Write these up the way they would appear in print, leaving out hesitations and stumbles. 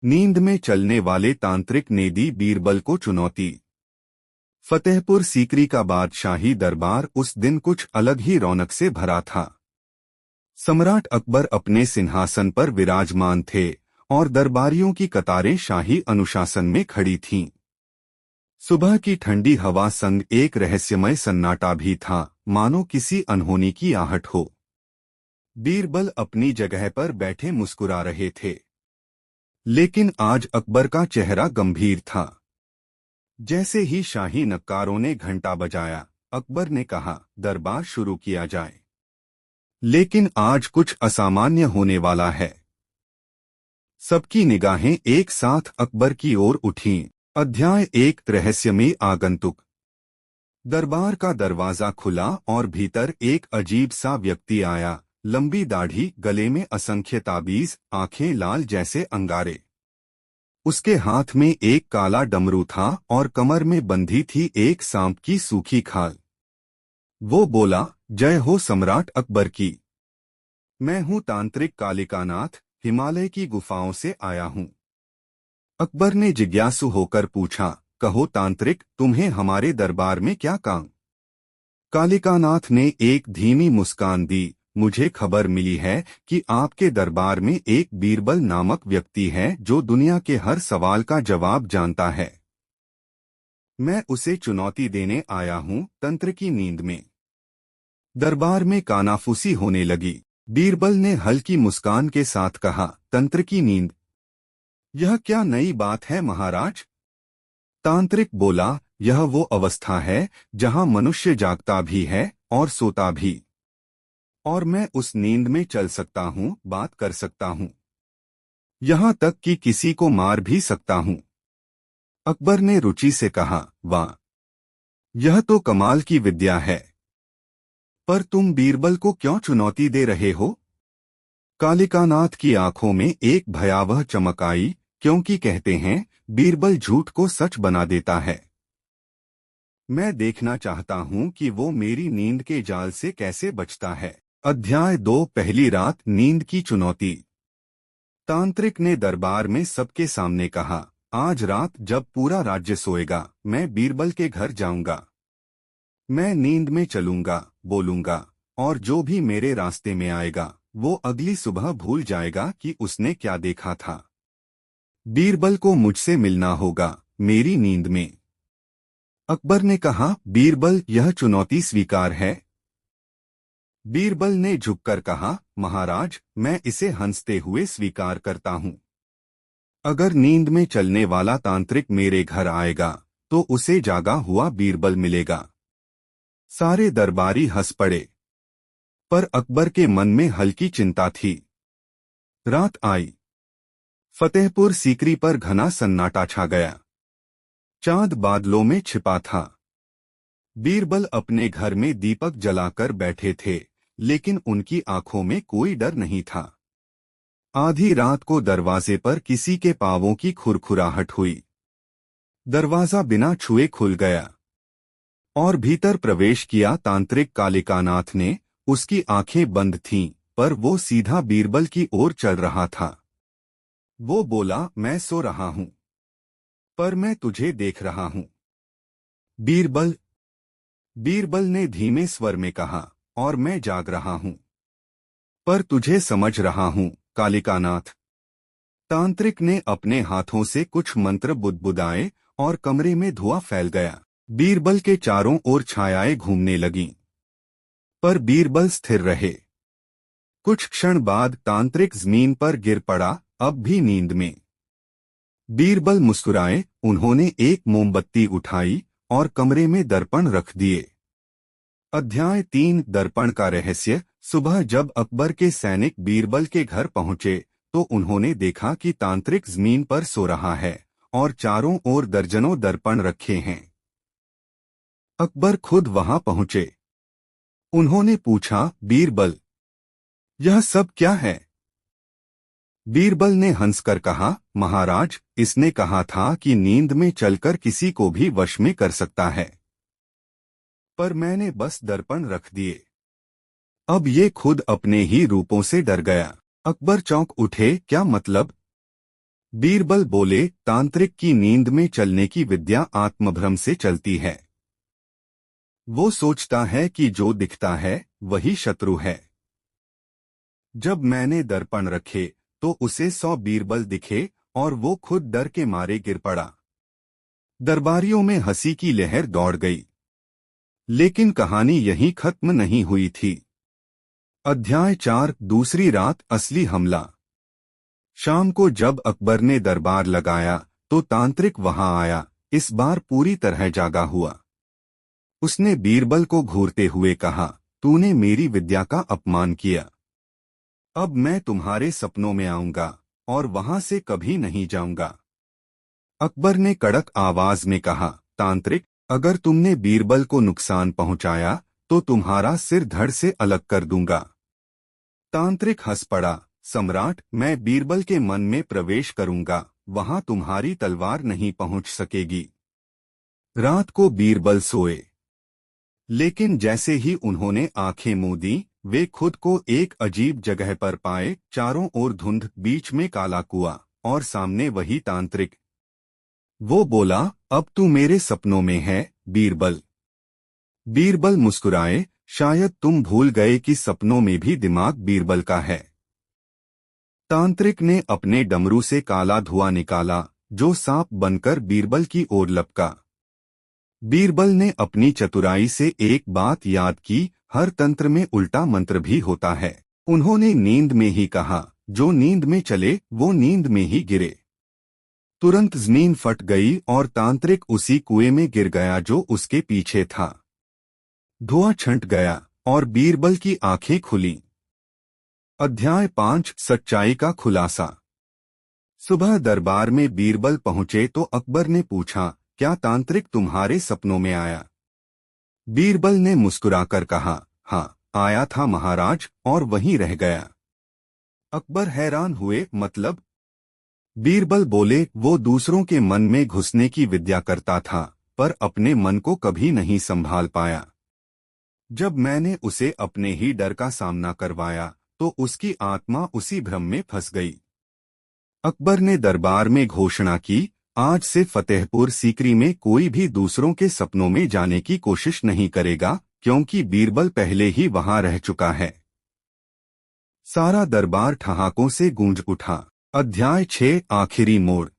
नींद में चलने वाले तांत्रिक ने दी बीरबल को चुनौती। फतेहपुर सीकरी का बादशाही दरबार उस दिन कुछ अलग ही रौनक से भरा था। सम्राट अकबर अपने सिंहासन पर विराजमान थे और दरबारियों की कतारें शाही अनुशासन में खड़ी थीं। सुबह की ठंडी हवा संग एक रहस्यमय सन्नाटा भी था, मानो किसी अनहोनी की आहट हो। बीरबल अपनी जगह पर बैठे मुस्कुरा रहे थे, लेकिन आज अकबर का चेहरा गंभीर था। जैसे ही शाही नक्कारों ने घंटा बजाया, अकबर ने कहा, दरबार शुरू किया जाए। लेकिन आज कुछ असामान्य होने वाला है। सबकी निगाहें एक साथ अकबर की ओर उठीं। अध्याय 1 रहस्यमयी आगंतुक। दरबार का दरवाजा खुला और भीतर एक अजीब सा व्यक्ति आया। लंबी दाढ़ी, गले में असंख्य ताबीज, आंखें लाल जैसे अंगारे। उसके हाथ में एक काला डमरू था और कमर में बंधी थी एक सांप की सूखी खाल। वो बोला, जय हो सम्राट अकबर की। मैं हूँ तांत्रिक कालिकानाथ, हिमालय की गुफाओं से आया हूँ। अकबर ने जिज्ञासु होकर पूछा, कहो तांत्रिक, तुम्हें हमारे दरबार में क्या काम? कालिकानाथ ने एक धीमी मुस्कान दी, मुझे खबर मिली है कि आपके दरबार में एक बीरबल नामक व्यक्ति है जो दुनिया के हर सवाल का जवाब जानता है। मैं उसे चुनौती देने आया हूँ। तंत्र की नींद में दरबार में कानाफूसी होने लगी। बीरबल ने हल्की मुस्कान के साथ कहा, तंत्र की नींद? यह क्या नई बात है महाराज? तांत्रिक बोला, यह वो अवस्था है जहां मनुष्य जागता भी है और सोता भी। और मैं उस नींद में चल सकता हूँ, बात कर सकता हूँ, यहाँ तक कि किसी को मार भी सकता हूँ। अकबर ने रुचि से कहा, वाह, यह तो कमाल की विद्या है। पर तुम बीरबल को क्यों चुनौती दे रहे हो? कालिकानाथ की आंखों में एक भयावह चमक आई, क्योंकि कहते हैं बीरबल झूठ को सच बना देता है। मैं देखना चाहता हूँ कि वो मेरी नींद के जाल से कैसे बचता है। अध्याय 2 पहली रात, नींद की चुनौती। तांत्रिक ने दरबार में सबके सामने कहा, आज रात जब पूरा राज्य सोएगा, मैं बीरबल के घर जाऊंगा। मैं नींद में चलूंगा, बोलूंगा, और जो भी मेरे रास्ते में आएगा वो अगली सुबह भूल जाएगा कि उसने क्या देखा था। बीरबल को मुझसे मिलना होगा, मेरी नींद में। अकबर ने कहा, बीरबल, यह चुनौती स्वीकार है? बीरबल ने झुककर कहा, महाराज, मैं इसे हंसते हुए स्वीकार करता हूँ। अगर नींद में चलने वाला तांत्रिक मेरे घर आएगा तो उसे जागा हुआ बीरबल मिलेगा। सारे दरबारी हंस पड़े, पर अकबर के मन में हल्की चिंता थी। रात आई। फतेहपुर सीकरी पर घना सन्नाटा छा गया। चांद बादलों में छिपा था। बीरबल अपने घर में दीपक जलाकर बैठे थे, लेकिन उनकी आंखों में कोई डर नहीं था। आधी रात को दरवाजे पर किसी के पांवों की खुरखुराहट हुई। दरवाजा बिना छुए खुल गया और भीतर प्रवेश किया तांत्रिक कालिकानाथ ने। उसकी आंखें बंद थीं, पर वो सीधा बीरबल की ओर चल रहा था। वो बोला, मैं सो रहा हूं, पर मैं तुझे देख रहा हूं। बीरबल, बीरबल ने धीमे स्वर में कहा, और मैं जाग रहा हूं, पर तुझे समझ रहा हूं कालिकानाथ। तांत्रिक ने अपने हाथों से कुछ मंत्र बुदबुदाए और कमरे में धुआं फैल गया। बीरबल के चारों ओर छायाएं घूमने लगीं, पर बीरबल स्थिर रहे। कुछ क्षण बाद तांत्रिक जमीन पर गिर पड़ा, अब भी नींद में। बीरबल मुस्कुराए। उन्होंने एक मोमबत्ती उठाई और कमरे में दर्पण रख दिए। अध्याय 3 दर्पण का रहस्य। सुबह जब अकबर के सैनिक बीरबल के घर पहुंचे तो उन्होंने देखा कि तांत्रिक जमीन पर सो रहा है और चारों ओर दर्जनों दर्पण रखे हैं। अकबर खुद वहां पहुंचे। उन्होंने पूछा, बीरबल, यह सब क्या है? बीरबल ने हंसकर कहा, महाराज, इसने कहा था कि नींद में चलकर किसी को भी वश में कर सकता है, पर मैंने बस दर्पण रख दिए। अब ये खुद अपने ही रूपों से डर गया। अकबर चौंक उठे, क्या मतलब? बीरबल बोले, तांत्रिक की नींद में चलने की विद्या आत्मभ्रम से चलती है। वो सोचता है कि जो दिखता है वही शत्रु है। जब मैंने दर्पण रखे तो उसे 100 बीरबल दिखे और वो खुद डर के मारे गिर पड़ा। दरबारियों में हंसी की लहर दौड़ गई। लेकिन कहानी यहीं खत्म नहीं हुई थी। अध्याय 4, दूसरी रात, असली हमला। शाम को जब अकबर ने दरबार लगाया तो तांत्रिक वहां आया, इस बार पूरी तरह जागा हुआ। उसने बीरबल को घूरते हुए कहा, तूने मेरी विद्या का अपमान किया। अब मैं तुम्हारे सपनों में आऊंगा और वहां से कभी नहीं जाऊंगा। अकबर ने कड़क आवाज में कहा, तांत्रिक, अगर तुमने बीरबल को नुकसान पहुंचाया तो तुम्हारा सिर धड़ से अलग कर दूंगा। तांत्रिक हंस पड़ा, सम्राट, मैं बीरबल के मन में प्रवेश करूंगा, वहां तुम्हारी तलवार नहीं पहुंच सकेगी। रात को बीरबल सोए, लेकिन जैसे ही उन्होंने आंखें मूंदी वे खुद को एक अजीब जगह पर पाए। चारों ओर धुंध, बीच में काला कुआं और सामने वही तांत्रिक। वो बोला, अब तू मेरे सपनों में है, बीरबल। बीरबल मुस्कुराए, शायद तुम भूल गए कि सपनों में भी दिमाग बीरबल का है। तांत्रिक ने अपने डमरू से काला धुआं निकाला जो सांप बनकर बीरबल की ओर लपका। बीरबल ने अपनी चतुराई से एक बात याद की, हर तंत्र में उल्टा मंत्र भी होता है। उन्होंने नींद में ही कहा, जो नींद में चले वो नींद में ही गिरे। तुरंत जमीन फट गई और तांत्रिक उसी कुएं में गिर गया जो उसके पीछे था। धुआं छंट गया और बीरबल की आंखें खुलीं। अध्याय 5, सच्चाई का खुलासा। सुबह दरबार में बीरबल पहुंचे तो अकबर ने पूछा, क्या तांत्रिक तुम्हारे सपनों में आया? बीरबल ने मुस्कुराकर कहा, हाँ, आया था महाराज, और वहीं रह गया। अकबर हैरान हुए, मतलब? बीरबल बोले, वो दूसरों के मन में घुसने की विद्या करता था पर अपने मन को कभी नहीं संभाल पाया। जब मैंने उसे अपने ही डर का सामना करवाया तो उसकी आत्मा उसी भ्रम में फंस गई। अकबर ने दरबार में घोषणा की, आज से फतेहपुर सीकरी में कोई भी दूसरों के सपनों में जाने की कोशिश नहीं करेगा, क्योंकि बीरबल पहले ही वहां रह चुका है। सारा दरबार ठहाकों से गूंज उठा। अध्याय 6, आखिरी मोड़।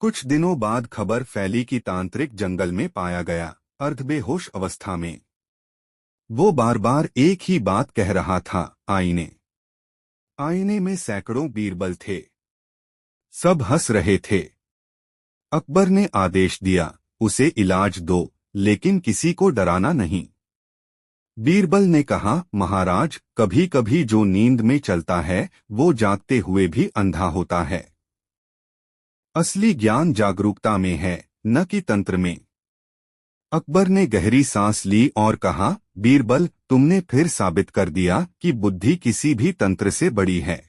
कुछ दिनों बाद खबर फैली कि तांत्रिक जंगल में पाया गया, अर्धबेहोश अवस्था में। वो बार बार एक ही बात कह रहा था, आईने। आईने में सैकड़ों बीरबल थे। सब हंस रहे थे। अकबर ने आदेश दिया, उसे इलाज दो, लेकिन किसी को डराना नहीं। बीरबल ने कहा, महाराज, कभी कभी जो नींद में चलता है वो जागते हुए भी अंधा होता है। असली ज्ञान जागरूकता में है, न कि तंत्र में। अकबर ने गहरी सांस ली और कहा, बीरबल, तुमने फिर साबित कर दिया कि बुद्धि किसी भी तंत्र से बड़ी है।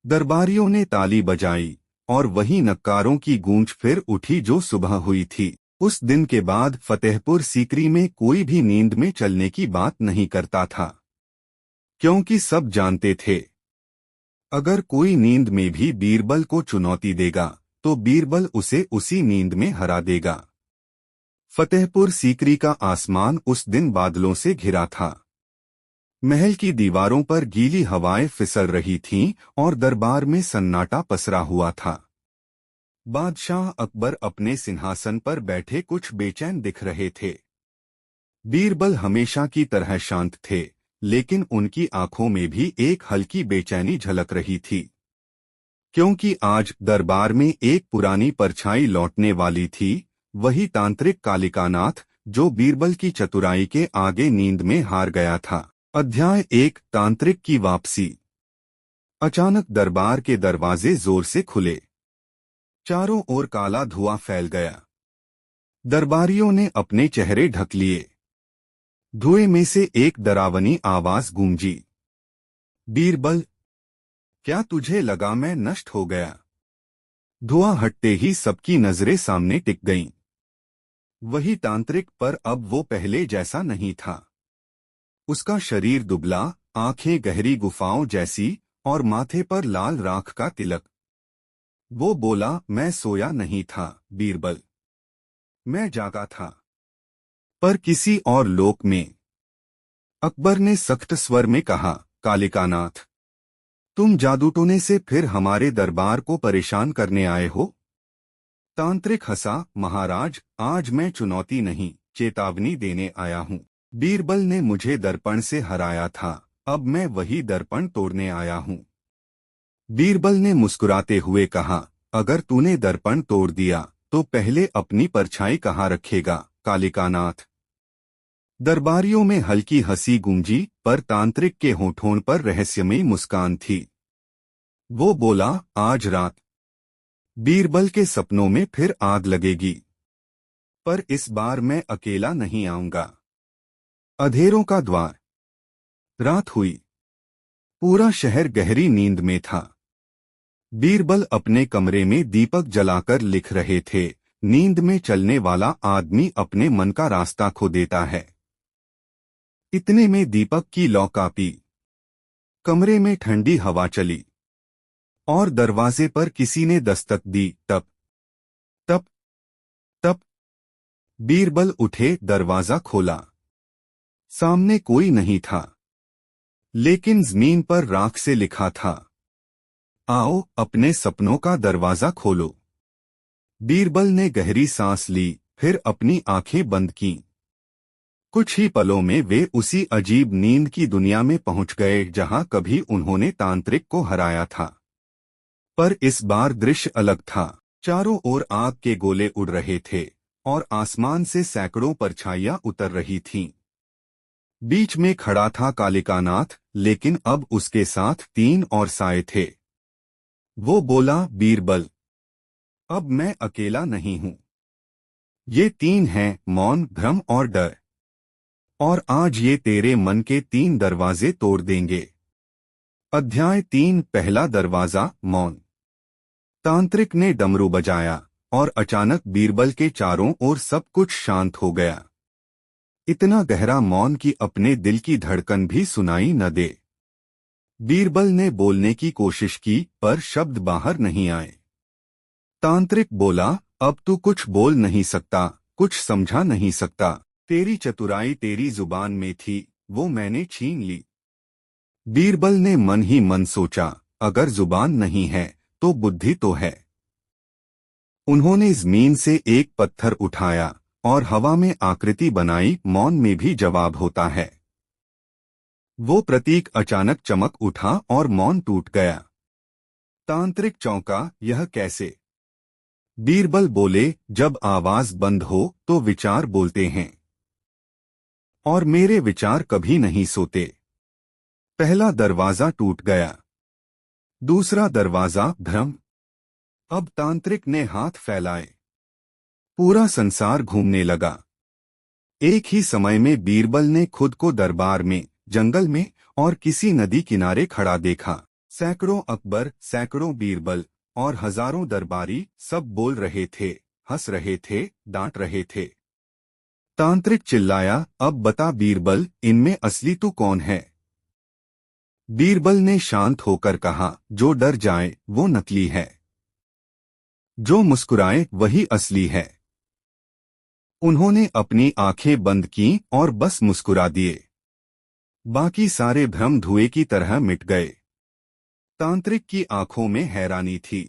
दरबारियों ने ताली बजाई और वही नक्कारों की गूंज फिर उठी जो सुबह हुई थी। उस दिन के बाद फतेहपुर सीकरी में कोई भी नींद में चलने की बात नहीं करता था, क्योंकि सब जानते थे, अगर कोई नींद में भी बीरबल को चुनौती देगा तो बीरबल उसे उसी नींद में हरा देगा। फतेहपुर सीकरी का आसमान उस दिन बादलों से घिरा था। महल की दीवारों पर गीली हवाएं फिसल रही थीं और दरबार में सन्नाटा पसरा हुआ था। बादशाह अकबर अपने सिंहासन पर बैठे कुछ बेचैन दिख रहे थे। बीरबल हमेशा की तरह शांत थे, लेकिन उनकी आंखों में भी एक हल्की बेचैनी झलक रही थी, क्योंकि आज दरबार में एक पुरानी परछाई लौटने वाली थी, वही तांत्रिक कालिकानाथ जो बीरबल की चतुराई के आगे नींद में हार गया था। अध्याय 1, तांत्रिक की वापसी। अचानक दरबार के दरवाजे जोर से खुले। चारों ओर काला धुआं फैल गया। दरबारियों ने अपने चेहरे ढक लिए। धुएं में से एक डरावनी आवाज गूंजी, बीरबल, क्या तुझे लगा मैं नष्ट हो गया? धुआं हटते ही सबकी नजरें सामने टिक गईं। वही तांत्रिक, पर अब वो पहले जैसा नहीं था। उसका शरीर दुबला, आंखें गहरी गुफाओं जैसी और माथे पर लाल राख का तिलक। वो बोला, मैं सोया नहीं था बीरबल, मैं जागा था, पर किसी और लोक में। अकबर ने सख्त स्वर में कहा, कालिकानाथ, तुम जादूटोने से फिर हमारे दरबार को परेशान करने आए हो? तांत्रिक हंसा, महाराज, आज मैं चुनौती नहीं, चेतावनी देने आया हूँ। बीरबल ने मुझे दर्पण से हराया था, अब मैं वही दर्पण तोड़ने आया हूँ। बीरबल ने मुस्कुराते हुए कहा, अगर तूने दर्पण तोड़ दिया तो पहले अपनी परछाई कहाँ रखेगा, कालिकानाथ? दरबारियों में हल्की हंसी गूंजी, पर तांत्रिक के होठों पर रहस्यमयी मुस्कान थी। वो बोला, आज रात बीरबल के सपनों में फिर आग लगेगी, पर इस बार मैं अकेला नहीं आऊंगा। अंधेरों का द्वार। रात हुई। पूरा शहर गहरी नींद में था। बीरबल अपने कमरे में दीपक जलाकर लिख रहे थे। नींद में चलने वाला आदमी अपने मन का रास्ता खो देता है। इतने में दीपक की लौ कांपी। कमरे में ठंडी हवा चली और दरवाजे पर किसी ने दस्तक दी। टप टप टप। बीरबल उठे, दरवाजा खोला। सामने कोई नहीं था, लेकिन जमीन पर राख से लिखा था, आओ अपने सपनों का दरवाजा खोलो। बीरबल ने गहरी सांस ली, फिर अपनी आंखें बंद कीं। कुछ ही पलों में वे उसी अजीब नींद की दुनिया में पहुंच गए जहां कभी उन्होंने तांत्रिक को हराया था। पर इस बार दृश्य अलग था। चारों ओर आग के गोले उड़ रहे थे और आसमान से सैकड़ों परछाइयां उतर रही थीं। बीच में खड़ा था कालिकानाथ, लेकिन अब उसके साथ 3 और साए थे। वो बोला, बीरबल, अब मैं अकेला नहीं हूं। ये 3 हैं, मौन, भ्रम और डर। और आज ये तेरे मन के 3 दरवाजे तोड़ देंगे। अध्याय 3। पहला दरवाजा, मौन। तांत्रिक ने डमरू बजाया और अचानक बीरबल के चारों ओर सब कुछ शांत हो गया। इतना गहरा मौन कि अपने दिल की धड़कन भी सुनाई न दे। बीरबल ने बोलने की कोशिश की, पर शब्द बाहर नहीं आए। तांत्रिक बोला, अब तू कुछ बोल नहीं सकता, कुछ समझा नहीं सकता। तेरी चतुराई तेरी जुबान में थी, वो मैंने छीन ली। बीरबल ने मन ही मन सोचा, अगर जुबान नहीं है तो बुद्धि तो है। उन्होंने जमीन से एक पत्थर उठाया और हवा में आकृति बनाई। मौन में भी जवाब होता है। वो प्रतीक अचानक चमक उठा और मौन टूट गया। तांत्रिक चौंका, यह कैसे? बीरबल बोले, जब आवाज बंद हो तो विचार बोलते हैं, और मेरे विचार कभी नहीं सोते। पहला दरवाजा टूट गया। दूसरा दरवाजा, भ्रम। अब तांत्रिक ने हाथ फैलाए। पूरा संसार घूमने लगा। एक ही समय में बीरबल ने खुद को दरबार में, जंगल में और किसी नदी किनारे खड़ा देखा। सैकड़ों अकबर, सैकड़ों बीरबल और हजारों दरबारी सब बोल रहे थे, हंस रहे थे, डांट रहे थे। तांत्रिक चिल्लाया, अब बता बीरबल, इनमें असली तू कौन है? बीरबल ने शांत होकर कहा, जो डर जाए वो नकली है, जो मुस्कुराए वही असली है। उन्होंने अपनी आंखें बंद की और बस मुस्कुरा दिए। बाकी सारे भ्रम धुएं की तरह मिट गए। तांत्रिक की आंखों में हैरानी थी।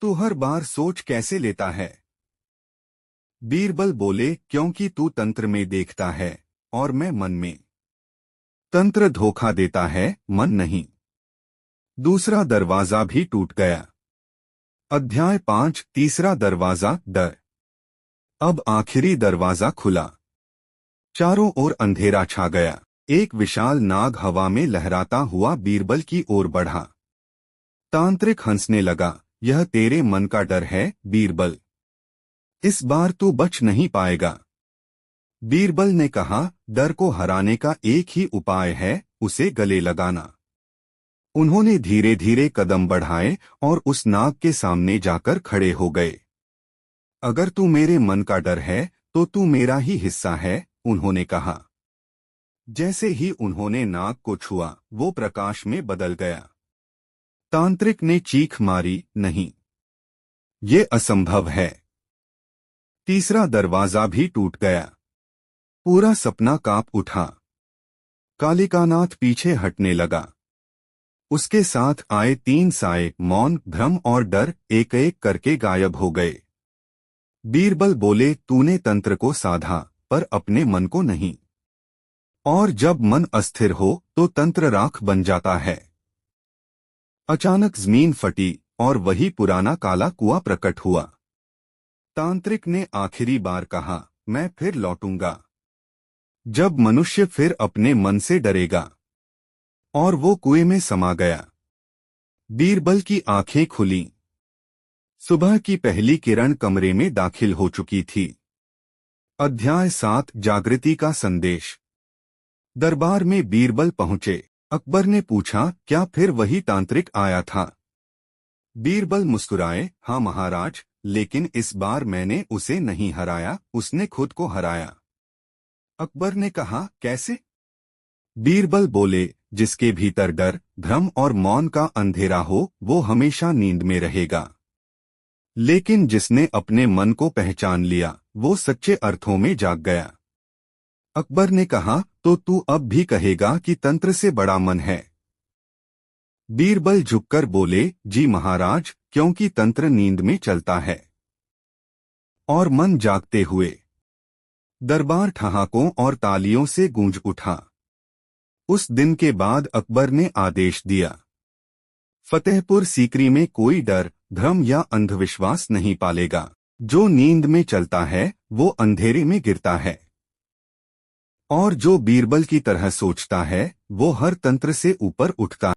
तू हर बार सोच कैसे लेता है? बीरबल बोले, क्योंकि तू तंत्र में देखता है और मैं मन में। तंत्र धोखा देता है, मन नहीं। दूसरा दरवाजा भी टूट गया। अध्याय 5। तीसरा दरवाजा, डर। अब आखिरी दरवाजा खुला। चारों ओर अंधेरा छा गया। एक विशाल नाग हवा में लहराता हुआ बीरबल की ओर बढ़ा। तांत्रिक हंसने लगा, यह तेरे मन का डर है बीरबल, इस बार तू बच नहीं पाएगा। बीरबल ने कहा, डर को हराने का एक ही उपाय है, उसे गले लगाना। उन्होंने धीरे धीरे कदम बढ़ाए और उस नाग के सामने जाकर खड़े हो गए। अगर तू मेरे मन का डर है तो तू मेरा ही हिस्सा है, उन्होंने कहा। जैसे ही उन्होंने नाग को छुआ, वो प्रकाश में बदल गया। तांत्रिक ने चीख मारी, नहीं। ये असंभव है। तीसरा दरवाजा भी टूट गया। पूरा सपना कांप उठा। कालिकानाथ पीछे हटने लगा। उसके साथ आए 3 साए मौन, भ्रम और डर एक एक करके गायब हो गए। बीरबल बोले, तूने तंत्र को साधा पर अपने मन को नहीं। और जब मन अस्थिर हो तो तंत्र राख बन जाता है। अचानक जमीन फटी और वही पुराना काला कुआं प्रकट हुआ। तांत्रिक ने आखिरी बार कहा, मैं फिर लौटूंगा जब मनुष्य फिर अपने मन से डरेगा। और वो कुएं में समा गया। बीरबल की आंखें खुलीं। सुबह की पहली किरण कमरे में दाखिल हो चुकी थी। अध्याय 7, जागृति का संदेश। दरबार में बीरबल पहुंचे। अकबर ने पूछा, क्या फिर वही तांत्रिक आया था? बीरबल मुस्कुराए, हाँ महाराज, लेकिन इस बार मैंने उसे नहीं हराया, उसने खुद को हराया। अकबर ने कहा, कैसे? बीरबल बोले, जिसके भीतर डर, भ्रम और मौन का अंधेरा हो वो हमेशा नींद में रहेगा, लेकिन जिसने अपने मन को पहचान लिया वो सच्चे अर्थों में जाग गया। अकबर ने कहा, तो तू अब भी कहेगा कि तंत्र से बड़ा मन है? बीरबल झुककर बोले, जी महाराज, क्योंकि तंत्र नींद में चलता है और मन जागते हुए। दरबार ठहाकों और तालियों से गूंज उठा। उस दिन के बाद अकबर ने आदेश दिया, फतेहपुर सीकरी में कोई डर, भ्रम या अंधविश्वास नहीं पालेगा। जो नींद में चलता है वो अंधेरे में गिरता है, और जो बीरबल की तरह सोचता है वो हर तंत्र से ऊपर उठता है।